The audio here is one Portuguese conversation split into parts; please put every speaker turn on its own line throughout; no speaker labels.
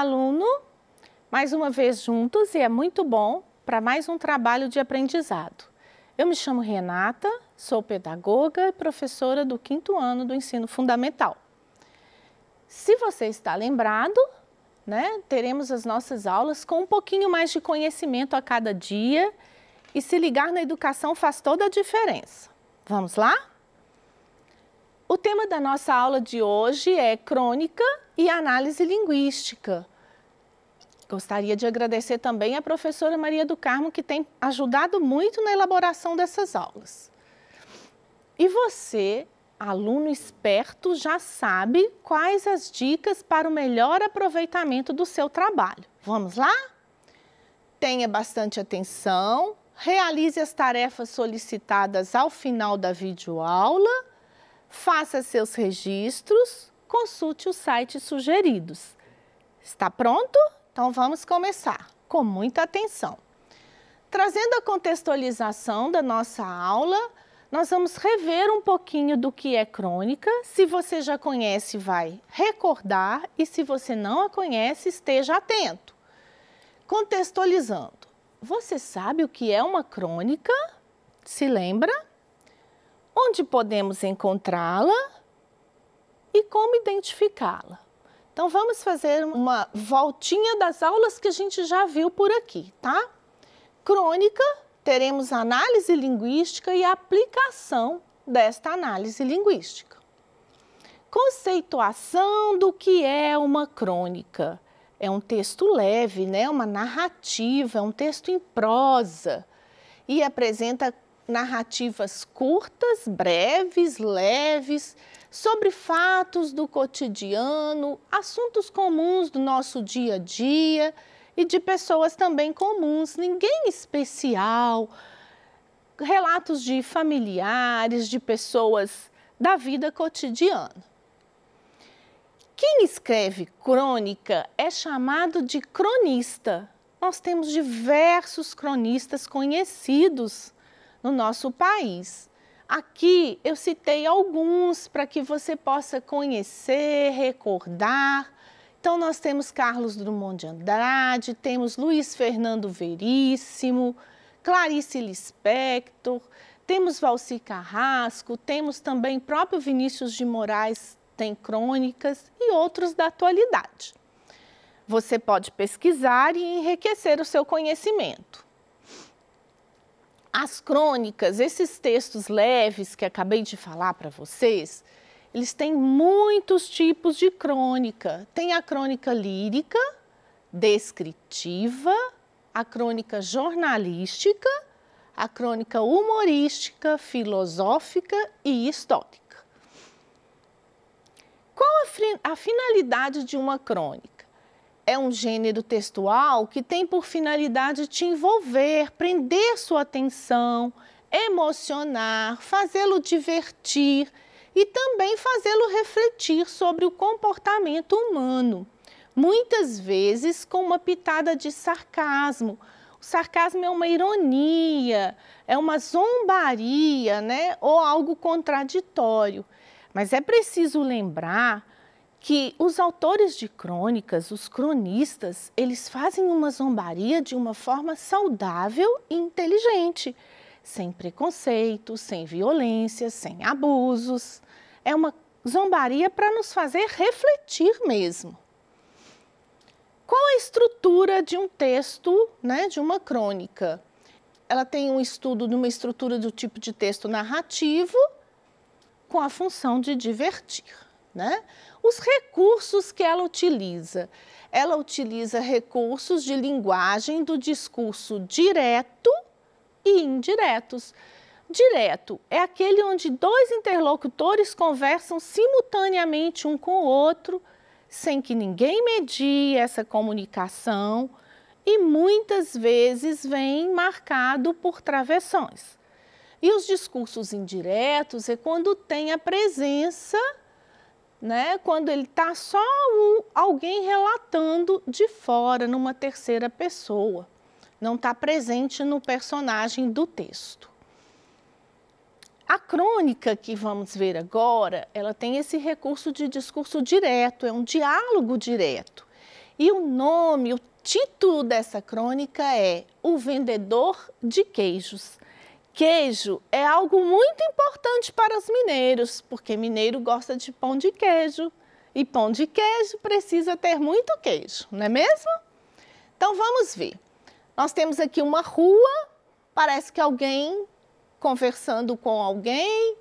aluno! Mais uma vez juntos e é muito bom para mais um trabalho de aprendizado. Eu me chamo Renata, sou pedagoga e professora do 5º ano do ensino fundamental. Se você está lembrado, teremos as nossas aulas com um pouquinho mais de conhecimento a cada dia e se ligar na educação faz toda a diferença. Vamos lá? O tema da nossa aula de hoje é crônica e análise linguística. Gostaria de agradecer também à professora Maria do Carmo, que tem ajudado muito na elaboração dessas aulas. E você, aluno esperto, já sabe quais as dicas para o melhor aproveitamento do seu trabalho. Vamos lá? Tenha bastante atenção, realize as tarefas solicitadas ao final da videoaula, faça seus registros, consulte os sites sugeridos. Está pronto? Então, vamos começar com muita atenção. Trazendo a contextualização da nossa aula, nós vamos rever um pouquinho do que é crônica. Se você já conhece, vai recordar e se você não a conhece, esteja atento. Contextualizando, você sabe o que é uma crônica? Se lembra? Onde podemos encontrá-la e como identificá-la? Então, vamos fazer uma voltinha das aulas que a gente já viu por aqui, tá? Crônica, teremos análise linguística e aplicação desta análise linguística. Conceituação do que é uma crônica. É um texto leve, uma narrativa, é um texto em prosa e apresenta narrativas curtas, breves, leves, sobre fatos do cotidiano, assuntos comuns do nosso dia a dia e de pessoas também comuns, ninguém especial, relatos de familiares, de pessoas da vida cotidiana. Quem escreve crônica é chamado de cronista. Nós temos diversos cronistas conhecidos no nosso país. Aqui eu citei alguns para que você possa conhecer, recordar. Então, nós temos Carlos Drummond de Andrade, temos Luiz Fernando Veríssimo, Clarice Lispector, temos Valci Carrasco, temos também próprio Vinícius de Moraes, tem crônicas e outros da atualidade. Você pode pesquisar e enriquecer o seu conhecimento. As crônicas, esses textos leves que acabei de falar para vocês, eles têm muitos tipos de crônica. Tem a crônica lírica, descritiva, a crônica jornalística, a crônica humorística, filosófica e histórica. Qual a finalidade de uma crônica? É um gênero textual que tem por finalidade te envolver, prender sua atenção, emocionar, fazê-lo divertir e também fazê-lo refletir sobre o comportamento humano, muitas vezes com uma pitada de sarcasmo. O sarcasmo é uma ironia, é uma zombaria, ou algo contraditório. Mas é preciso lembrar que os autores de crônicas, os cronistas, eles fazem uma zombaria de uma forma saudável e inteligente, sem preconceito, sem violência, sem abusos. É uma zombaria para nos fazer refletir mesmo. Qual a estrutura de um texto, de uma crônica? Ela tem um estudo de uma estrutura do tipo de texto narrativo com a função de divertir. Os recursos que ela utiliza recursos de linguagem do discurso direto e indiretos. Direto é aquele onde dois interlocutores conversam simultaneamente um com o outro, sem que ninguém medie essa comunicação e muitas vezes vem marcado por travessões. E os discursos indiretos é quando tem a presença, quando ele está só alguém relatando de fora, numa terceira pessoa. Não está presente no personagem do texto. A crônica que vamos ver agora, ela tem esse recurso de discurso direto, é um diálogo direto. E o título dessa crônica é O Vendedor de Queijos. Queijo é algo muito importante para os mineiros, porque mineiro gosta de pão de queijo. E pão de queijo precisa ter muito queijo, não é mesmo? Então vamos ver. Nós temos aqui uma rua, parece que alguém conversando com alguém,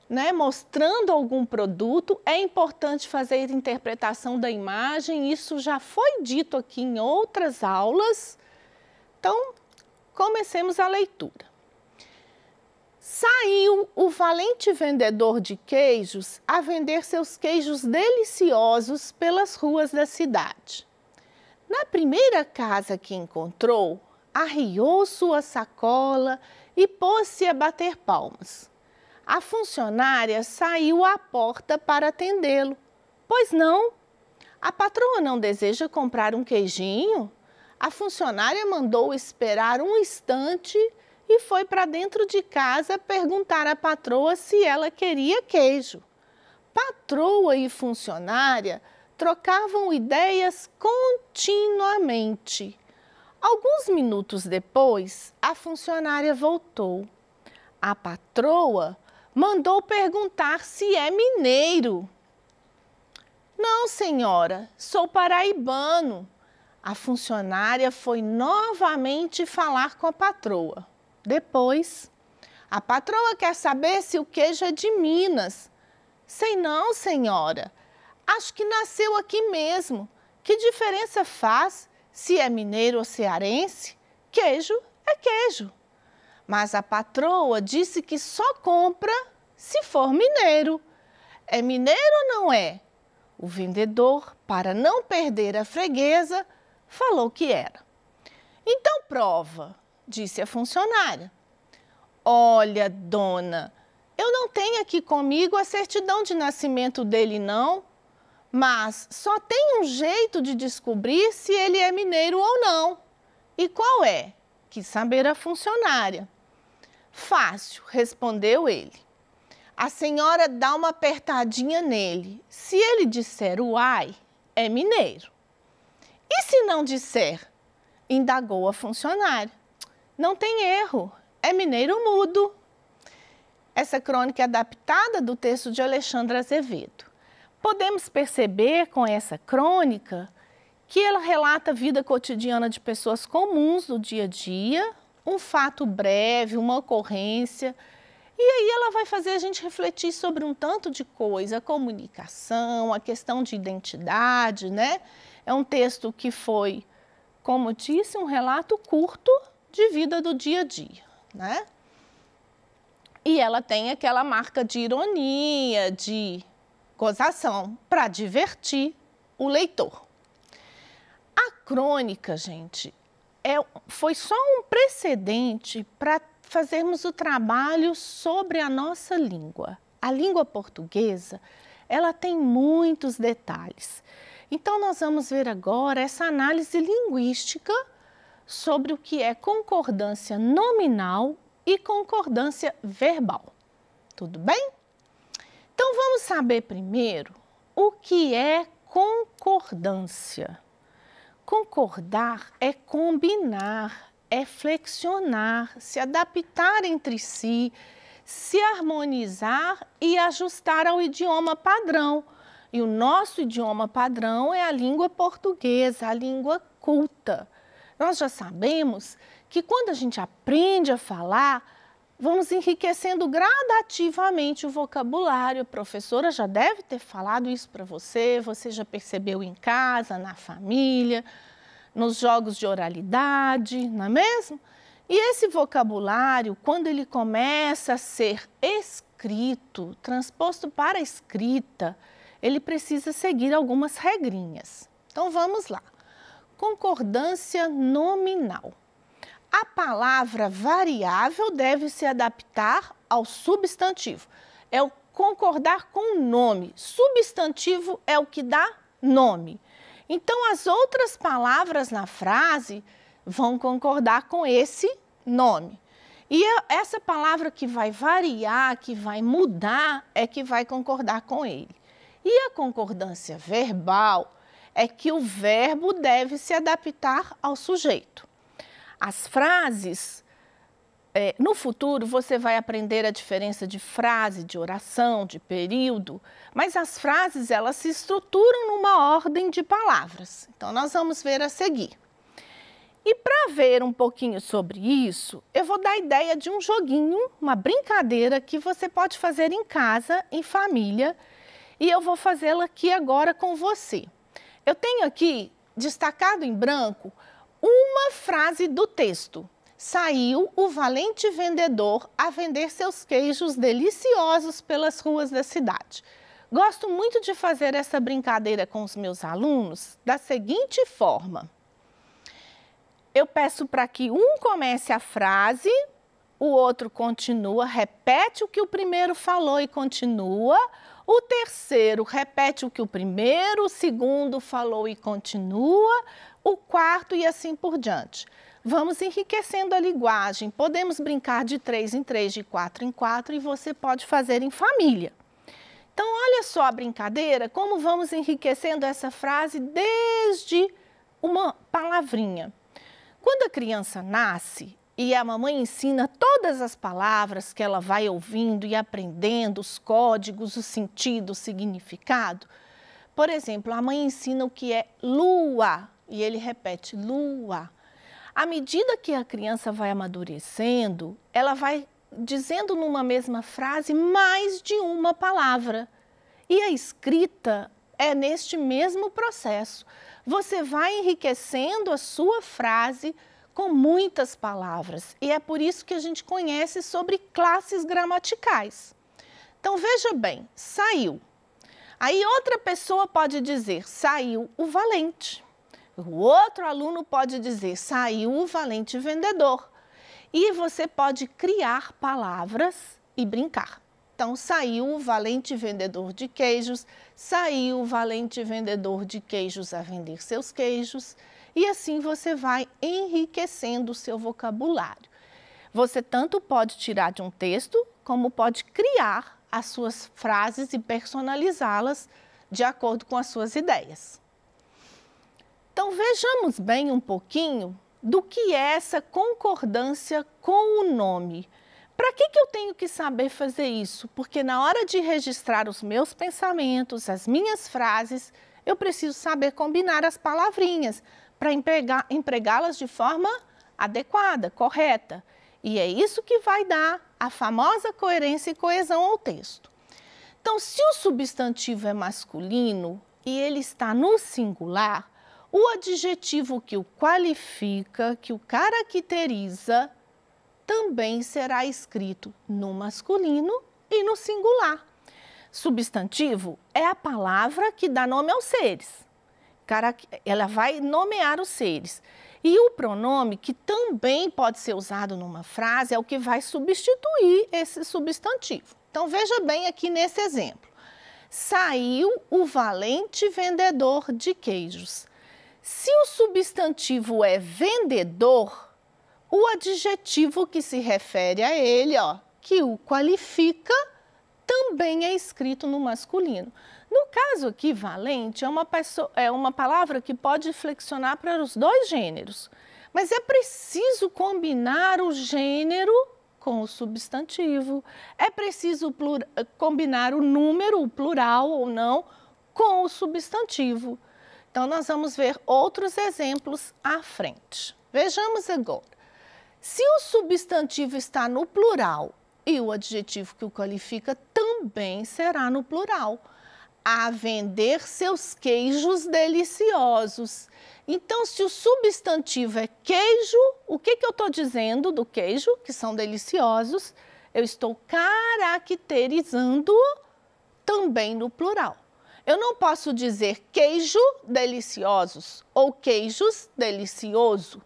né, mostrando algum produto. É importante fazer a interpretação da imagem, isso já foi dito aqui em outras aulas. Então, comecemos a leitura. Saiu o valente vendedor de queijos a vender seus queijos deliciosos pelas ruas da cidade. Na primeira casa que encontrou, arriou sua sacola e pôs-se a bater palmas. A funcionária saiu à porta para atendê-lo. Pois não? A patroa não deseja comprar um queijinho? A funcionária mandou esperar um instante e foi para dentro de casa perguntar à patroa se ela queria queijo. Patroa e funcionária trocavam ideias continuamente. Alguns minutos depois, a funcionária voltou. A patroa mandou perguntar se é mineiro. Não, senhora, sou paraibano. A funcionária foi novamente falar com a patroa. Depois, a patroa quer saber se o queijo é de Minas. Sei não, senhora. Acho que nasceu aqui mesmo. Que diferença faz se é mineiro ou cearense? Queijo é queijo. Mas a patroa disse que só compra se for mineiro. É mineiro ou não é? O vendedor, para não perder a freguesa, falou que era. Então prova, disse a funcionária. Olha, dona, eu não tenho aqui comigo a certidão de nascimento dele, não, mas só tem um jeito de descobrir se ele é mineiro ou não. E qual é? Quis saber a funcionária. Fácil, respondeu ele. A senhora dá uma apertadinha nele. Se ele disser uai, é mineiro. E se não disser? Indagou a funcionária. Não tem erro, é mineiro mudo. Essa crônica é adaptada do texto de Alexandre Azevedo. Podemos perceber com essa crônica que ela relata a vida cotidiana de pessoas comuns do dia a dia, um fato breve, uma ocorrência, e aí ela vai fazer a gente refletir sobre um tanto de coisa, a comunicação, a questão de identidade, né? É um texto que foi, como eu disse, um relato curto de vida do dia a dia, né? E ela tem aquela marca de ironia, de gozação, para divertir o leitor. A crônica, gente, foi só um precedente para fazermos o trabalho sobre a nossa língua. A língua portuguesa, ela tem muitos detalhes. Então, nós vamos ver agora essa análise linguística sobre o que é concordância nominal e concordância verbal. Tudo bem? Então, vamos saber primeiro o que é concordância. Concordar é combinar, é flexionar, se adaptar entre si, se harmonizar e ajustar ao idioma padrão. E o nosso idioma padrão é a língua portuguesa, a língua culta. Nós já sabemos que quando a gente aprende a falar, vamos enriquecendo gradativamente o vocabulário. A professora já deve ter falado isso para você, você já percebeu em casa, na família, nos jogos de oralidade, não é mesmo? E esse vocabulário, quando ele começa a ser escrito, transposto para a escrita, ele precisa seguir algumas regrinhas. Então, vamos lá. Concordância nominal. A palavra variável deve se adaptar ao substantivo. É o concordar com o nome. Substantivo é o que dá nome. Então, as outras palavras na frase vão concordar com esse nome. E essa palavra que vai variar, que vai mudar, é que vai concordar com ele. E a concordância verbal é que o verbo deve se adaptar ao sujeito. As frases, no futuro você vai aprender a diferença de frase, de oração, de período, mas as frases elas se estruturam numa ordem de palavras. Então nós vamos ver a seguir. E para ver um pouquinho sobre isso, eu vou dar a ideia de um joguinho, uma brincadeira que você pode fazer em casa, em família, e eu vou fazê-la aqui agora com você. Eu tenho aqui, destacado em branco, uma frase do texto. Saiu o valente vendedor a vender seus queijos deliciosos pelas ruas da cidade. Gosto muito de fazer essa brincadeira com os meus alunos da seguinte forma. Eu peço para que um comece a frase, o outro continua, repete o que o primeiro falou e continua. O terceiro repete o que o primeiro, o segundo falou e continua. O quarto e assim por diante. Vamos enriquecendo a linguagem. Podemos brincar de 3 em 3, de 4 em 4 e você pode fazer em família. Então, olha só a brincadeira, como vamos enriquecendo essa frase desde uma palavrinha. Quando a criança nasce e a mamãe ensina todas as palavras que ela vai ouvindo e aprendendo, os códigos, o sentido, o significado. Por exemplo, a mãe ensina o que é lua e ele repete lua. À medida que a criança vai amadurecendo, ela vai dizendo numa mesma frase mais de uma palavra. E a escrita é neste mesmo processo. Você vai enriquecendo a sua frase com muitas palavras. E é por isso que a gente conhece sobre classes gramaticais. Então, veja bem, saiu. Aí outra pessoa pode dizer, saiu o valente. O outro aluno pode dizer, saiu o valente vendedor. E você pode criar palavras e brincar. Então, saiu o valente vendedor de queijos, saiu o valente vendedor de queijos a vender seus queijos. E assim você vai enriquecendo o seu vocabulário. Você tanto pode tirar de um texto, como pode criar as suas frases e personalizá-las de acordo com as suas ideias. Então, vejamos bem um pouquinho do que é essa concordância com o nome. Para que eu tenho que saber fazer isso? Porque na hora de registrar os meus pensamentos, as minhas frases, eu preciso saber combinar as palavrinhas para empregá-las de forma adequada, correta. E é isso que vai dar a famosa coerência e coesão ao texto. Então, se o substantivo é masculino e ele está no singular, o adjetivo que o qualifica, que o caracteriza, também será escrito no masculino e no singular. Substantivo é a palavra que dá nome aos seres. Ela vai nomear os seres. E o pronome, que também pode ser usado numa frase, é o que vai substituir esse substantivo. Então, veja bem aqui nesse exemplo. Saiu o valente vendedor de queijos. Se o substantivo é vendedor, o adjetivo que se refere a ele, que o qualifica, também é escrito no masculino. No caso aqui, valente é uma palavra que pode flexionar para os dois gêneros, mas é preciso combinar o gênero com o substantivo, é preciso combinar o número, o plural ou não, com o substantivo. Então, nós vamos ver outros exemplos à frente. Vejamos agora. Se o substantivo está no plural e o adjetivo que o qualifica também será no plural. A vender seus queijos deliciosos. Então, se o substantivo é queijo, o que eu estou dizendo do queijo, que são deliciosos? Eu estou caracterizando também no plural. Eu não posso dizer queijo deliciosos ou queijos delicioso,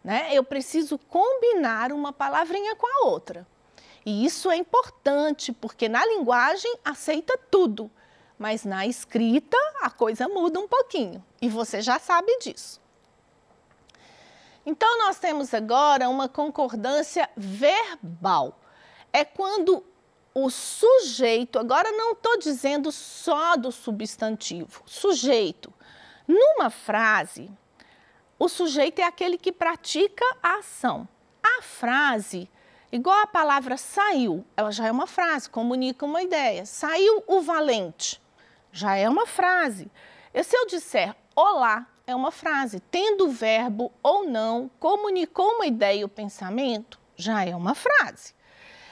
né? Eu preciso combinar uma palavrinha com a outra. E isso é importante, porque na linguagem aceita tudo. Mas na escrita a coisa muda um pouquinho e você já sabe disso. Então, nós temos agora uma concordância verbal. É quando o sujeito, agora não estou dizendo só do substantivo, sujeito. Numa frase, o sujeito é aquele que pratica a ação. A frase, igual a palavra saiu, ela já é uma frase, comunica uma ideia. Saiu o valente, já é uma frase. E se eu disser olá, é uma frase. Tendo o verbo ou não, comunicou uma ideia ou pensamento, já é uma frase.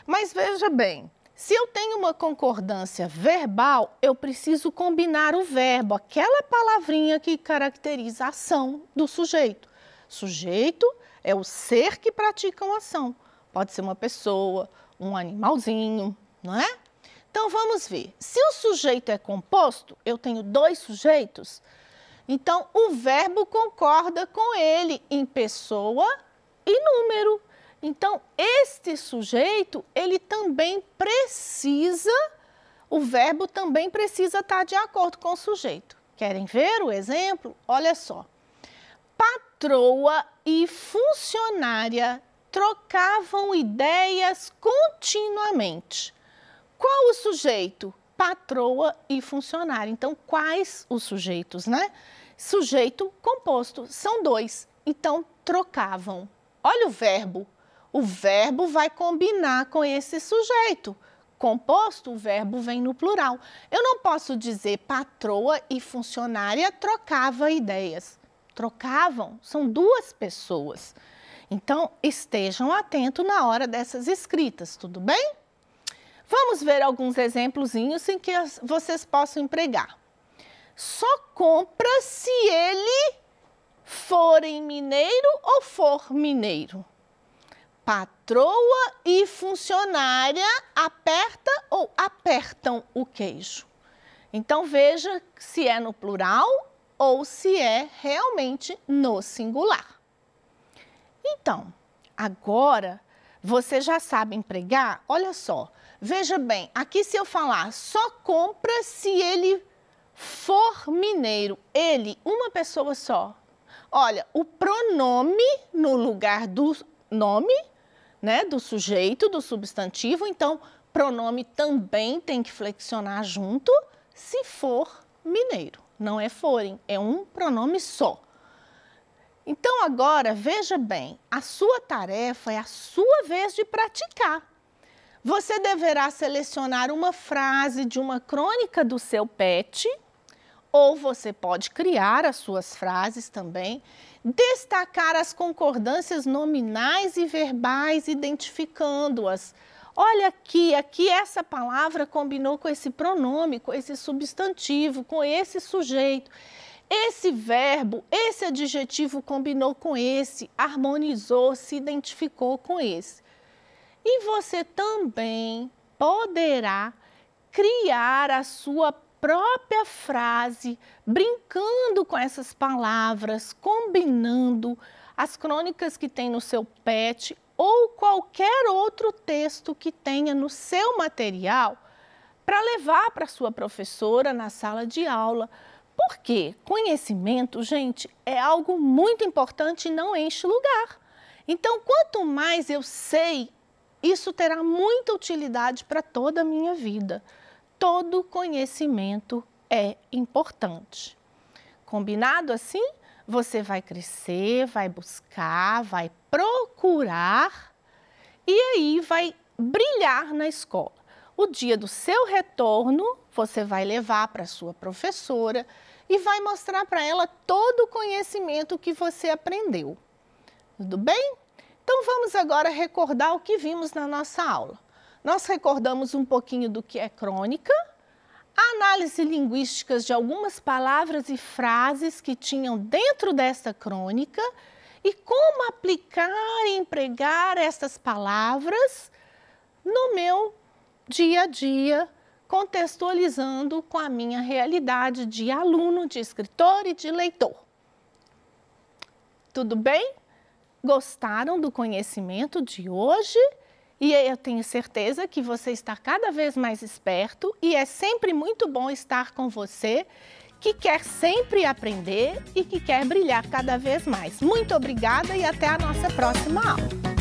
Mas veja bem, se eu tenho uma concordância verbal, eu preciso combinar o verbo, aquela palavrinha que caracteriza a ação do sujeito. Sujeito é o ser que pratica uma ação. Pode ser uma pessoa, um animalzinho, não é? Então vamos ver. Se o sujeito é composto, eu tenho dois sujeitos, então o verbo concorda com ele em pessoa e número. Então, este sujeito, ele também precisa, o verbo também precisa estar de acordo com o sujeito. Querem ver o exemplo? Olha só. Patroa e funcionária trocavam ideias continuamente. Qual o sujeito? Patroa e funcionária. Então, quais os sujeitos, né? Sujeito composto, são dois. Então, trocavam. Olha o verbo. O verbo vai combinar com esse sujeito. Composto, o verbo vem no plural. Eu não posso dizer patroa e funcionária trocava ideias. Trocavam, são duas pessoas. Então, estejam atentos na hora dessas escritas, tudo bem? Vamos ver alguns exemplozinhos em que vocês possam empregar. Só compra se ele for em mineiro ou for mineiro. Patroa e funcionária aperta ou apertam o queijo. Então, veja se é no plural ou se é realmente no singular. Então, agora você já sabe empregar? Olha só, veja bem, aqui se eu falar só compra se ele for mineiro, ele, uma pessoa só. Olha, o pronome no lugar do nome, né, do sujeito, do substantivo, então pronome também tem que flexionar junto se for mineiro. Não é forem, é um pronome só. Então agora, veja bem, a sua tarefa é a sua vez de praticar. Você deverá selecionar uma frase de uma crônica do seu pet, ou você pode criar as suas frases também, destacar as concordâncias nominais e verbais, identificando-as. Olha aqui essa palavra combinou com esse pronome, com esse substantivo, com esse sujeito. Esse verbo, esse adjetivo combinou com esse, harmonizou, se identificou com esse. E você também poderá criar a sua própria frase, brincando com essas palavras, combinando as crônicas que tem no seu pet ou qualquer outro texto que tenha no seu material para levar para sua professora na sala de aula. Porque conhecimento, gente, é algo muito importante e não enche lugar. Então, quanto mais eu sei, isso terá muita utilidade para toda a minha vida. Todo conhecimento é importante. Combinado assim? Você vai crescer, vai buscar, vai procurar e aí vai brilhar na escola. O dia do seu retorno, você vai levar para a sua professora e vai mostrar para ela todo o conhecimento que você aprendeu. Tudo bem? Então vamos agora recordar o que vimos na nossa aula. Nós recordamos um pouquinho do que é crônica, análise linguística de algumas palavras e frases que tinham dentro desta crônica e como aplicar e empregar essas palavras no meu dia a dia, contextualizando com a minha realidade de aluno, de escritor e de leitor. Tudo bem? Gostaram do conhecimento de hoje? E eu tenho certeza que você está cada vez mais esperto e é sempre muito bom estar com você, que quer sempre aprender e que quer brilhar cada vez mais. Muito obrigada e até a nossa próxima aula.